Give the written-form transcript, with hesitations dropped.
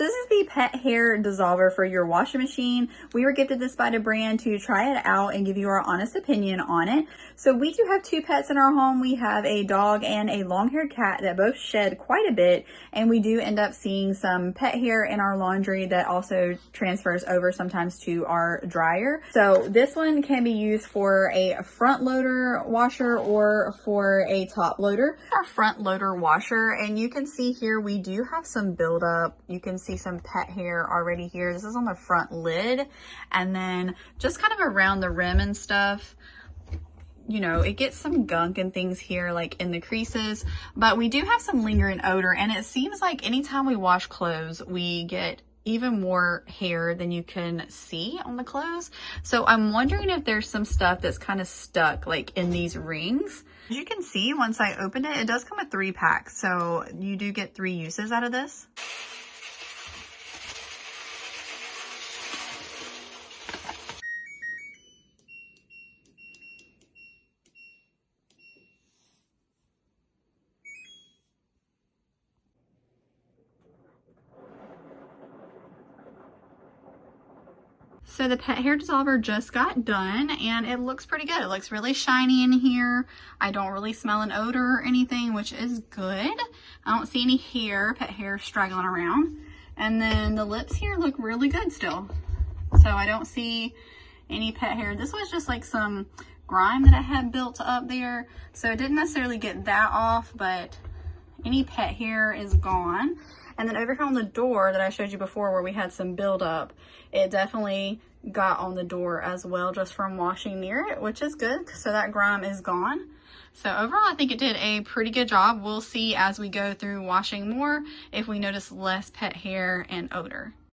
So this is the pet hair dissolver for your washing machine. We were gifted this by the brand to try it out and give you our honest opinion on it. So we do have two pets in our home. We have a dog and a long-haired cat that both shed quite a bit, and we do end up seeing some pet hair in our laundry that also transfers over sometimes to our dryer. So this one can be used for a front loader washer or for a top loader. Our front loader washer, and you can see here we do have some buildup. You can see some pet hair already here. This is on the front lid, and then just kind of around the rim and stuff. You know, it gets some gunk and things here, like in the creases, but we do have some lingering odor, and it seems like anytime we wash clothes, we get even more hair than you can see on the clothes. So I'm wondering if there's some stuff that's kind of stuck like in these rings. As you can see, once I opened it, it does come with 3 packs. So you do get 3 uses out of this. So the pet hair dissolver just got done, and it looks pretty good. It looks really shiny in here. I don't really smell an odor or anything, which is good. I don't see any hair, pet hair straggling around. And then the lips here look really good still. So I don't see any pet hair. This was just like some grime that I had built up there. So it didn't necessarily get that off, but any pet hair is gone. And then over here on the door that I showed you before where we had some buildup, it definitely got on the door as well just from washing near it, which is good. So that grime is gone. So overall, I think it did a pretty good job. We'll see as we go through washing more if we notice less pet hair and odor.